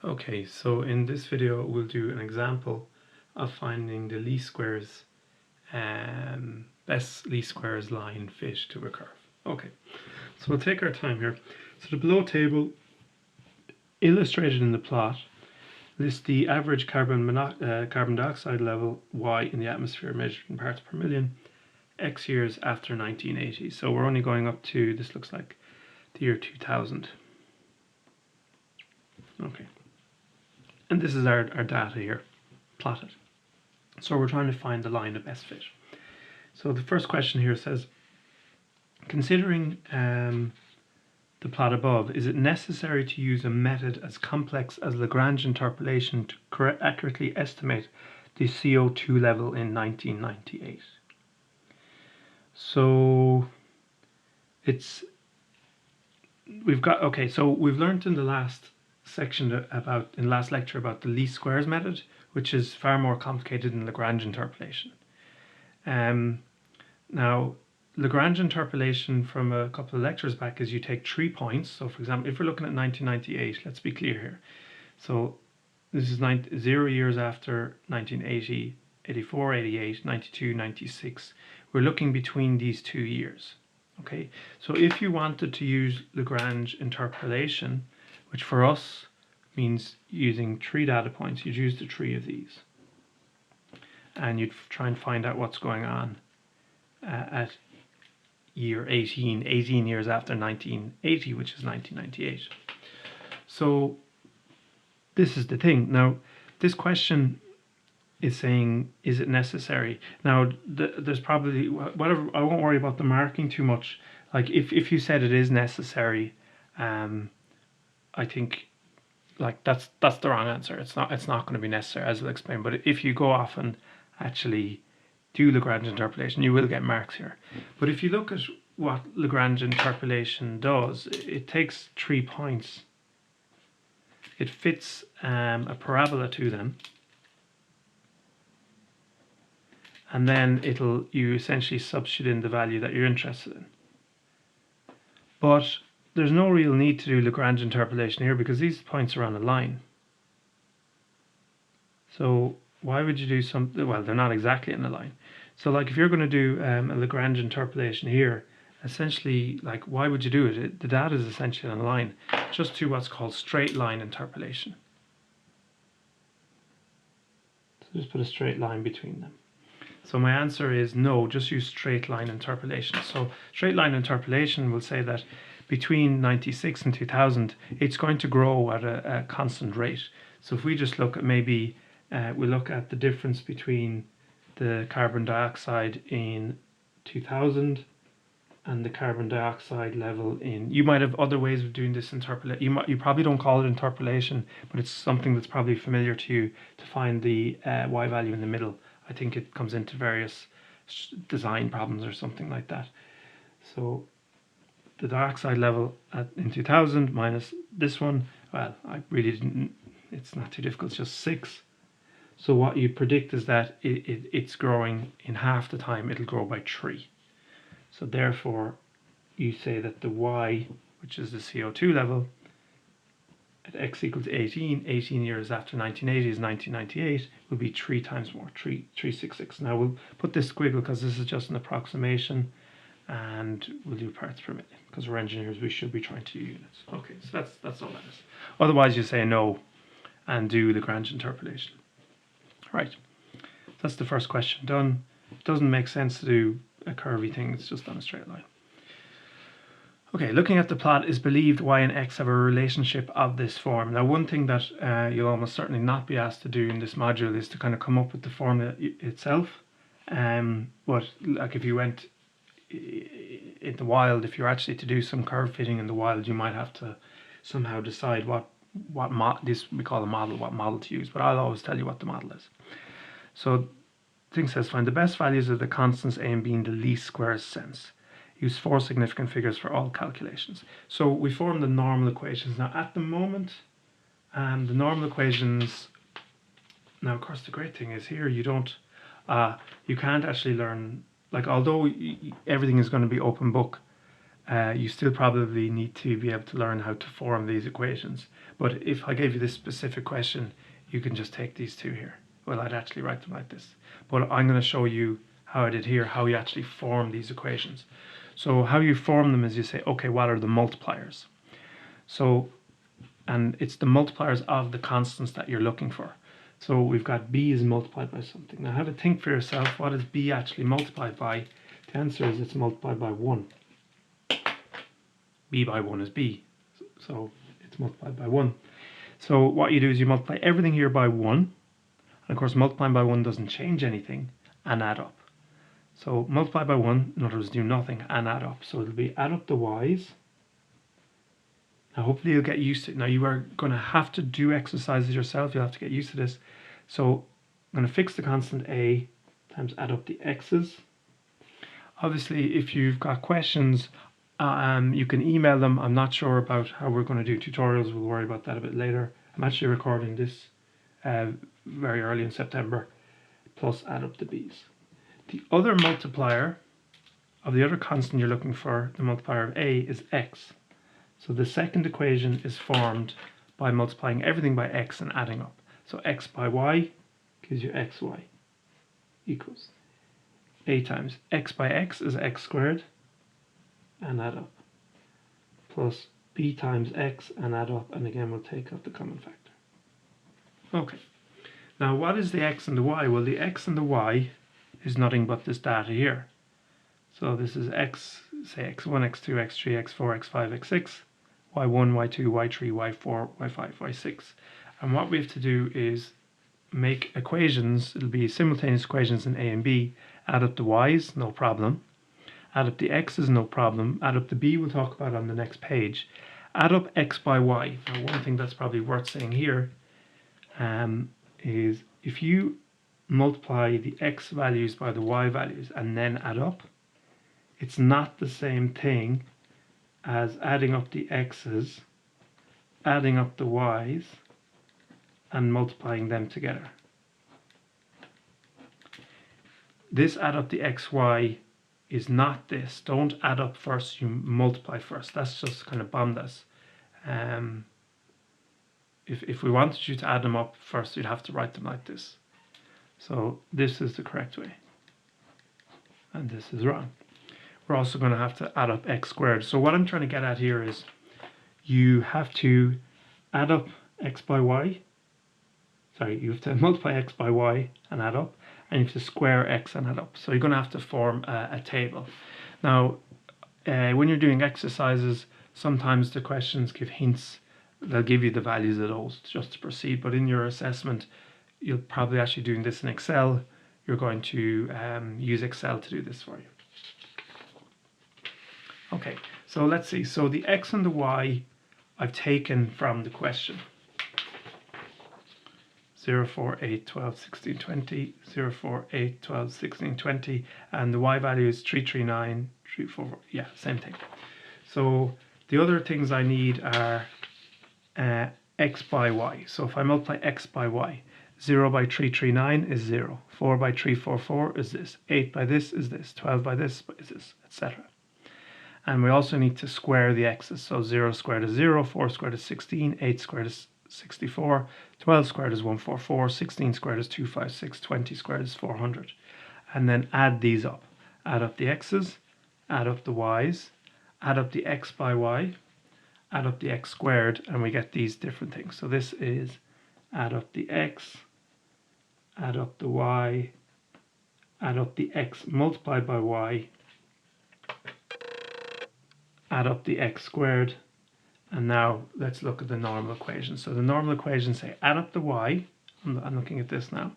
Okay, so in this video we'll do an example of finding the least squares, best least squares line fit to a curve. Okay, so we'll take our time here. So the below table, illustrated in the plot, lists the average carbon dioxide level Y in the atmosphere measured in parts per million, X years after 1980. So we're only going up to, this looks like the year 2000. Okay. And this is our data here, plotted. So we're trying to find the line of best fit. So the first question here says, considering the plot above, is it necessary to use a method as complex as Lagrange interpolation to accurately estimate the CO2 level in 1998? So we've learned in the last section in last lecture about the least squares method, which is far more complicated than Lagrange interpolation. Now, Lagrange interpolation from a couple of lectures back is you take 3 points. So for example, if we're looking at 1998, let's be clear here. So this is 0 years after 1980, 84, 88, 92, 96. We're looking between these 2 years. Okay, so if you wanted to use Lagrange interpolation, which for us means using 3 data points, you'd use the 3 of these. And you'd try and find out what's going on at year 18 years after 1980, which is 1998. So this is the thing. Now, this question is saying, is it necessary? Now, there's probably, whatever, I won't worry about the marking too much. Like, if you said it is necessary, I think, like, that's the wrong answer. It's not going to be necessary, as I'll explain. But if you go off and actually do Lagrange interpolation, you will get marks here. But if you look at what Lagrange interpolation does, it takes 3 points. It fits a parabola to them, and then you essentially substitute in the value that you're interested in. But there's no real need to do Lagrange interpolation here because these points are on a line. So why would you do something? Well, they're not exactly in a line. So like if you're going to do a Lagrange interpolation here, essentially, like, why would you do it? The data is essentially on a line. Just do what's called straight line interpolation. So just put a straight line between them. So my answer is no, just use straight line interpolation. So straight line interpolation will say that between 96 and 2000, it's going to grow at a constant rate. So if we just look at maybe, we look at the difference between the carbon dioxide in 2000 and the carbon dioxide level in, you might have other ways of doing this interpolation. You probably don't call it interpolation, but it's something that's probably familiar to you to find the Y value in the middle. I think it comes into various design problems or something like that. So the dioxide level in 2000 minus this one, well, I really didn't, it's not too difficult, it's just 6. So what you predict is that it's growing in half the time, it'll grow by 3. So therefore, you say that the Y, which is the CO2 level, at x equals 18 years after 1980 is 1998, will be 3 times more, 366. Now we'll put this squiggle because this is just an approximation, and we'll do parts per million because we're engineers, we should be trying to do units. Okay, so that's all that is. Otherwise you say no and do Lagrange interpolation. Right, that's the first question done. It doesn't make sense to do a curvy thing, it's just on a straight line. Okay, looking at the plot, is believed Y and X have a relationship of this form. Now, one thing that you'll almost certainly not be asked to do in this module is to kind of come up with the formula itself. But like if you went in the wild, if you're actually to do some curve fitting in the wild, you might have to somehow decide what this we call a model, what model to use. But I'll always tell you what the model is. So, the thing says find the best values of the constants A and B in the least squares sense. Use 4 significant figures for all calculations. So we form the normal equations. Now at the moment, the normal equations, now of course the great thing is here you can't actually learn, like although everything is going to be open book, you still probably need to be able to learn how to form these equations. But if I gave you this specific question, you can just take these two here. Well, I'd actually write them like this. But I'm going to show you how I did here, how you actually form these equations. So how you form them is you say, okay, what are the multipliers? So, and it's the multipliers of the constants that you're looking for. So we've got b is multiplied by something. Now have a think for yourself, what is b actually multiplied by? The answer is it's multiplied by 1. b by 1 is b, so it's multiplied by 1. So what you do is you multiply everything here by 1, and of course multiplying by 1 doesn't change anything, and add up. So multiply by 1, in other words, do nothing and add up. So it'll be add up the y's. Now hopefully you'll get used to it. Now you are going to have to do exercises yourself. You'll have to get used to this. So I'm going to fix the constant a times add up the x's. Obviously, if you've got questions, you can email them. I'm not sure about how we're going to do tutorials. We'll worry about that a bit later. I'm actually recording this very early in September, plus add up the b's. The other multiplier of the other constant you're looking for, the multiplier of a, is x. So the second equation is formed by multiplying everything by x and adding up. So x by y gives you xy equals a times x by x is x squared and add up, plus b times x and add up, and again we'll take out the common factor. Okay, now what is the x and the y? Well, the x and the y is nothing but this data here. So this is x, say x1, x2, x3, x4, x5, x6, y1, y2, y3, y4, y5, y6. And what we have to do is make equations. It'll be simultaneous equations in a and b. Add up the y's, no problem. Add up the x's, no problem. Add up the b, we'll talk about on the next page. Add up x by y. Now, one thing that's probably worth saying here is if you multiply the x values by the y values and then add up, it's not the same thing as adding up the x's, adding up the y's, and multiplying them together. This add up the xy is not this. Don't add up first, you multiply first. That's just kind of bombed. If we wanted you to add them up first, you'd have to write them like this. So this is the correct way, and this is wrong. We're also going to have to add up x squared. So what I'm trying to get at here is you have to add up x by y. Sorry, you have to multiply x by y and add up, and you have to square x and add up. So you're going to have to form a table. Now, when you're doing exercises, sometimes the questions give hints. They'll give you the values of those just to proceed. But in your assessment, you'll probably actually doing this in Excel. You're going to use Excel to do this for you. Okay, so let's see. So the x and the y I've taken from the question. 0, 4, 8, 12, 16, 20, 0, 4, 8, 12, 16, 20, and the y value is 3, 3, 9, 3, 4, 4. Yeah, same thing. So the other things I need are x by y. So if I multiply x by y, 0 by 3, 3, 9 is 0, 4 by 3, 4, 4 is this, 8 by this is this, 12 by this is this, etc. And we also need to square the x's. So 0 squared is 0, 4 squared is 16, 8 squared is 64, 12 squared is 144, 16 squared is 256, 20 squared is 400. And then add these up. Add up the x's, add up the y's, add up the x by y, add up the x squared, and we get these different things. So this is add up the x, add up the y, add up the x multiplied by y, add up the x squared, and now let's look at the normal equation. So the normal equations say add up the y, I'm looking at this now,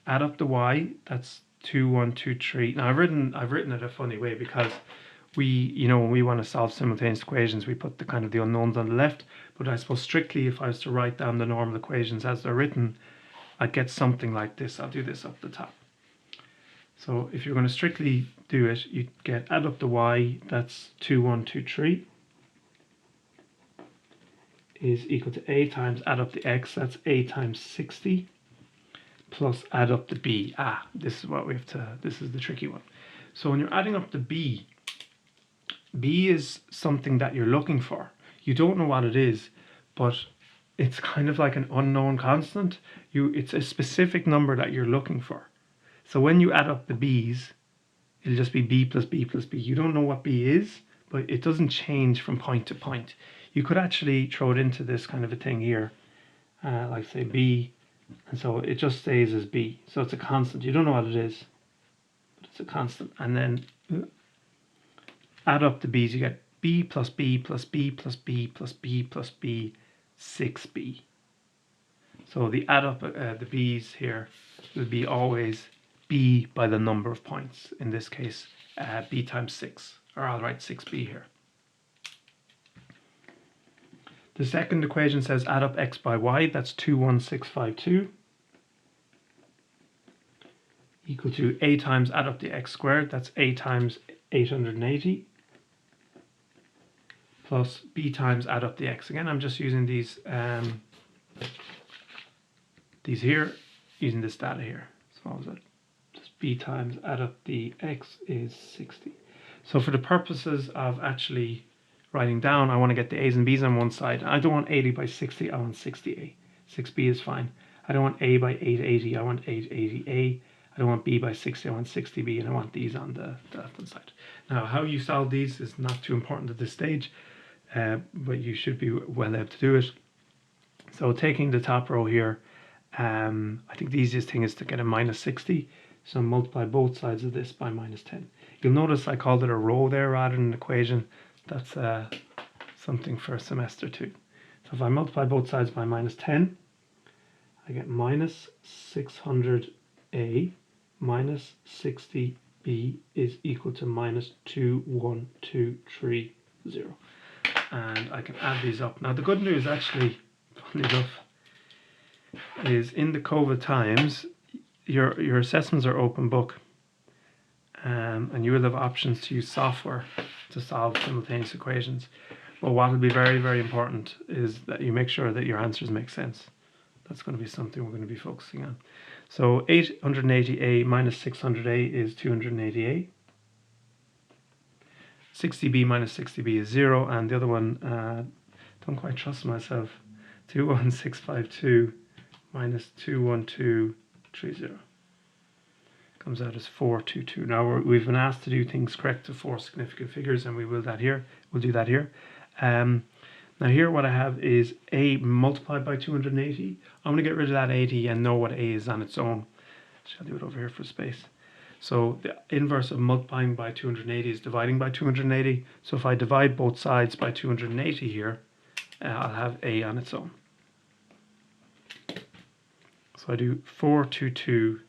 add up the y, that's 2, 1, 2, 3. Now I've written it a funny way because when we want to solve simultaneous equations, we put the kind of the unknowns on the left, but I suppose strictly if I was to write down the normal equations as they're written, I'd get something like this. I'll do this up the top. So if you're going to strictly do it, you get add up the y, that's 2, 1, 2, 3, is equal to a times add up the x, that's a times 60, plus add up the b. This is what we have to, this is the tricky one. So when you're adding up the b, B is something that you're looking for. You don't know what it is, but it's kind of like an unknown constant. It's a specific number that you're looking for. So when you add up the B's, it'll just be B plus B plus B. You don't know what B is, but it doesn't change from point to point. You could actually throw it into this kind of a thing here, like say B, and so it just stays as B. So it's a constant. You don't know what it is, but it's a constant. And then add up the B's, you get B plus B plus B plus B plus B plus B, 6B. So the add up the B's here will be always B by the number of points. In this case, B times 6, or I'll write 6B here. The second equation says add up x by y, that's 21652, equal to a times add up the x squared, that's a times 880, plus b times add up the x. Again, I'm just using these here, using this data here. So what was it? Just b times add up the x is 60. So for the purposes of actually writing down, I want to get the a's and b's on one side. I don't want 80 by 60, I want 60a. 6b is fine. I don't want a by 880, I want 880a. I don't want b by 60, I want 60b, and I want these on the left-hand side. Now, how you solve these is not too important at this stage, but you should be well able to do it. So taking the top row here, I think the easiest thing is to get a minus 60. So multiply both sides of this by minus 10. You'll notice I called it a row there rather than an equation. That's something for a semester too. So if I multiply both sides by minus 10, I get minus 600a minus 60b is equal to minus 21230. And I can add these up. Now the good news, actually, funny enough, is in the COVID times, your assessments are open book, and you will have options to use software to solve simultaneous equations. But what will be very, very important is that you make sure that your answers make sense. That's going to be something we're going to be focusing on. So 880a minus 600a is 280a. 60b minus 60b is 0, and the other one, don't quite trust myself, 21652 minus 21230 comes out as 422. Now we've been asked to do things correct to 4 significant figures, and we will that here. We'll do that here. Now here what I have is a multiplied by 280. I'm going to get rid of that 80 and know what a is on its own. I'll do it over here for space. So the inverse of multiplying by 280 is dividing by 280. So if I divide both sides by 280 here, I'll have a on its own. So I do 422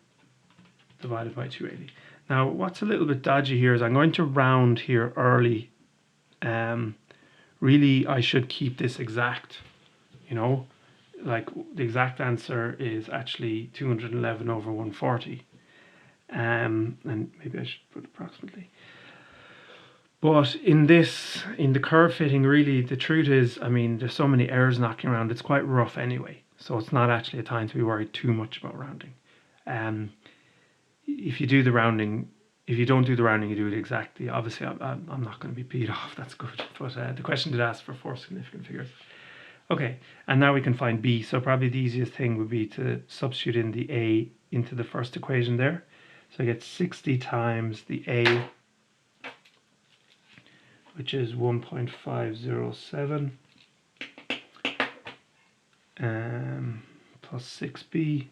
divided by 280. Now what's a little bit dodgy here is I'm going to round here early. Really I should keep this exact, you know, like the exact answer is actually 211 over 140. And maybe I should put approximately. But in the curve fitting, really the truth is, I mean, there's so many errors knocking around, it's quite rough anyway. So it's not actually a time to be worried too much about rounding. If you do the rounding, if you don't do the rounding, you do it exactly. Obviously, I'm not going to be peed off, that's good. But the question did ask for 4 significant figures. Okay, and now we can find b. So probably the easiest thing would be to substitute in the a into the first equation there. So I get 60 times the a, which is 1.507, plus 6b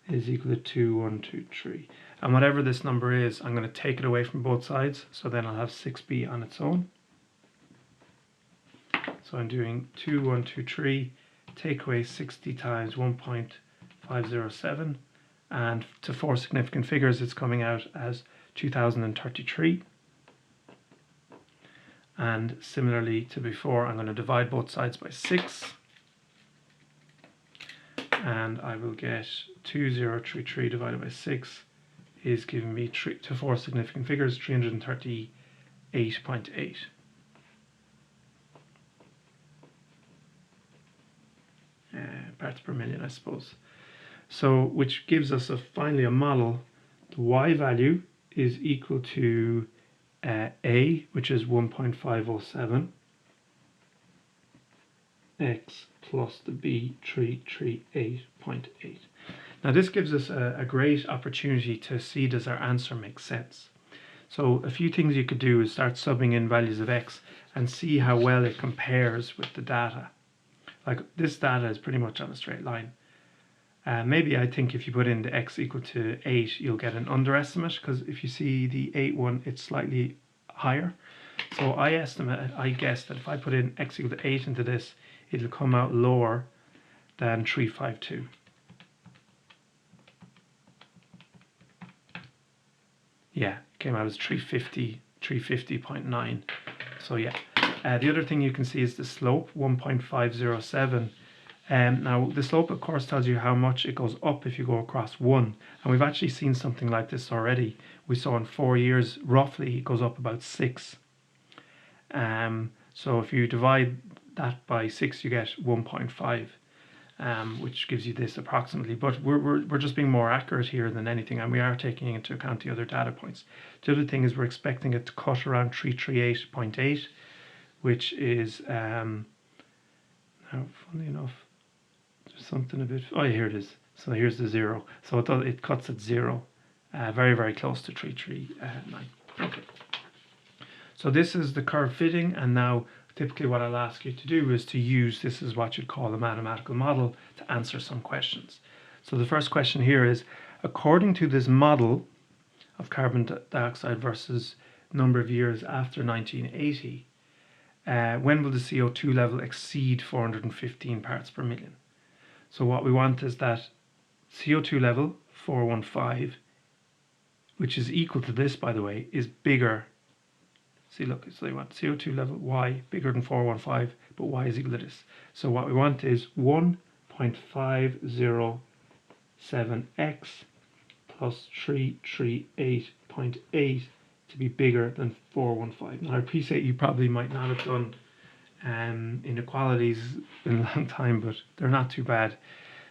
is equal to 2123. And whatever this number is, I'm going to take it away from both sides. So then I'll have 6b on its own. So I'm doing 2123, take away 60 times 1.507. And to 4 significant figures, it's coming out as 2033. And similarly to before, I'm going to divide both sides by 6. And I will get 2033 divided by 6 is giving me to 4 significant figures, 338.8. Parts per million, I suppose. So, which gives us finally a model. The y value is equal to A, which is 1.507, x plus the B 338.8. Now this gives us a great opportunity to see does our answer make sense. So a few things you could do is start subbing in values of x and see how well it compares with the data. Like this data is pretty much on a straight line. Maybe I think if you put in the x equal to 8, you'll get an underestimate, because if you see the 8 one, it's slightly higher. So I guess that if I put in x equal to 8 into this, it'll come out lower than 352. Yeah, it came out as 350.9. So yeah. The other thing you can see is the slope, 1.507. Now the slope of course tells you how much it goes up if you go across 1. And we've actually seen something like this already. We saw in 4 years, roughly, it goes up about 6. So if you divide that by 6, you get 1.5. Which gives you this approximately, but we're just being more accurate here than anything, and we are taking into account the other data points. The other thing is we're expecting it to cut around 338.8, which is now funny enough, there's something a bit. Oh, yeah, here it is. So here's the 0. So it cuts at 0, very very close to 339. Okay. So this is the curve fitting, and now typically what I'll ask you to do is to use, this is what you'd call a mathematical model, to answer some questions. So the first question here is, according to this model of carbon dioxide versus number of years after 1980, when will the CO2 level exceed 415 parts per million? So what we want is that CO2 level, 415, which is equal to this, by the way, is bigger. See, look, so you want CO2 level y bigger than 415, but y is equal to this. So what we want is 1.507x plus 338.8 to be bigger than 415. Now I appreciate you probably might not have done inequalities in a long time, but they're not too bad.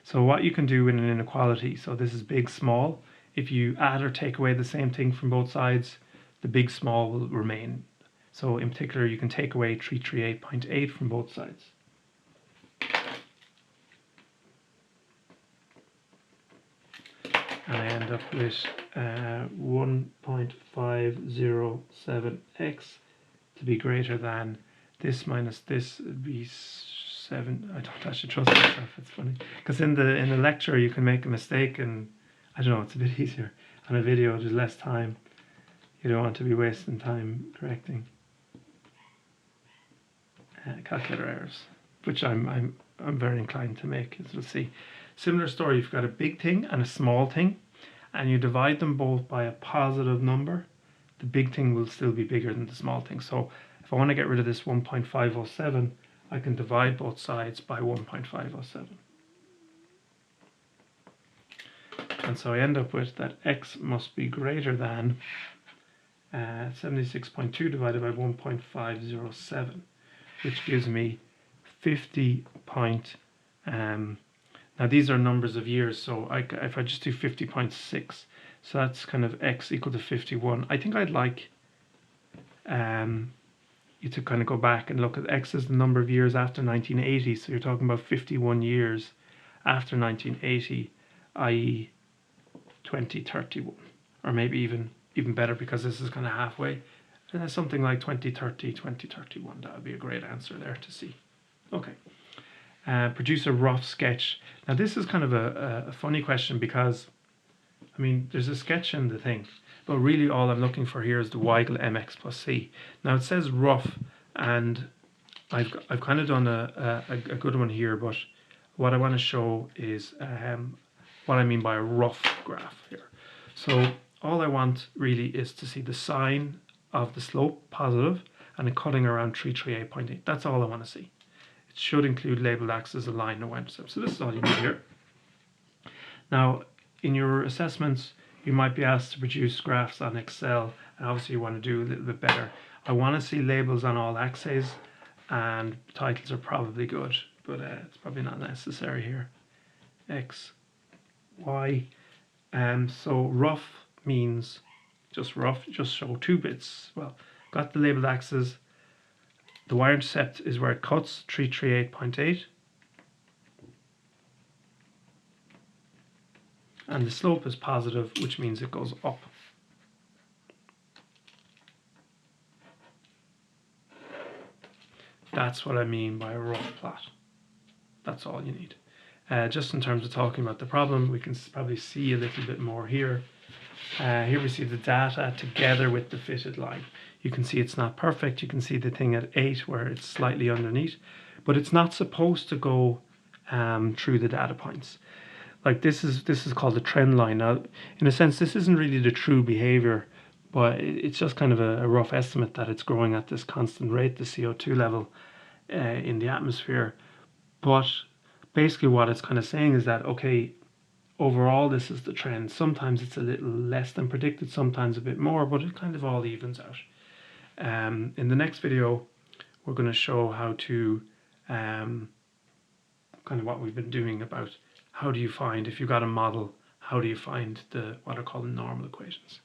So what you can do in an inequality, so this is big, small. If you add or take away the same thing from both sides, the big, small will remain. So in particular, you can take away 338.8 from both sides. And I end up with 1.507x to be greater than this minus this would be 7. I don't actually trust myself. It's funny because in the lecture you can make a mistake, and I don't know, it's a bit easier. On a video, there's less time. You don't want to be wasting time correcting calculator errors, which I'm very inclined to make, as we'll see. Similar story, you've got a big thing and a small thing, and you divide them both by a positive number, the big thing will still be bigger than the small thing. So if I want to get rid of this 1.507, I can divide both sides by 1.507. And so I end up with that x must be greater than 76.2 divided by 1.507, which gives me 50 point, now these are numbers of years, so if I just do 50.6, so that's kind of x equal to 51. I think I'd like you to kind of go back and look at x as the number of years after 1980, so you're talking about 51 years after 1980, i.e. 2031, or maybe even better, because this is kind of halfway, something like 2030, 2031. That would be a great answer there to see. Okay. Produce a rough sketch. Now this is kind of a funny question, because I mean there's a sketch in the thing, but really all I'm looking for here is the y equal mx plus c. Now it says rough, and I've kind of done a good one here, but what I want to show is what I mean by a rough graph here. So all I want really is to see the sign of the slope positive and a cutting around 338.8. That's all I want to see. It should include labeled axis, a line, no intercept. So this is all you need here. Now in your assessments you might be asked to produce graphs on Excel, and obviously you want to do a little bit better. I want to see labels on all axes, and titles are probably good, but it's probably not necessary here. X, Y, so rough means just rough, just show 2 bits. Well, got the labeled axis. The y-intercept is where it cuts, 338.8. And the slope is positive, which means it goes up. That's what I mean by a rough plot. That's all you need. Just in terms of talking about the problem, we can probably see a little bit more here. Here we see the data together with the fitted line. You can see it's not perfect. You can see the thing at 8 where it's slightly underneath, but it's not supposed to go through the data points. Like this is called a trend line. Now, in a sense, this isn't really the true behavior, but it's just kind of a rough estimate that it's growing at this constant rate, the CO2 level in the atmosphere. But basically what it's kind of saying is that, okay, overall this is the trend. Sometimes it's a little less than predicted, sometimes a bit more, but it kind of all evens out. In the next video, we're going to show how to kind of what we've been doing about how do you find, if you've got a model, how do you find what are called normal equations.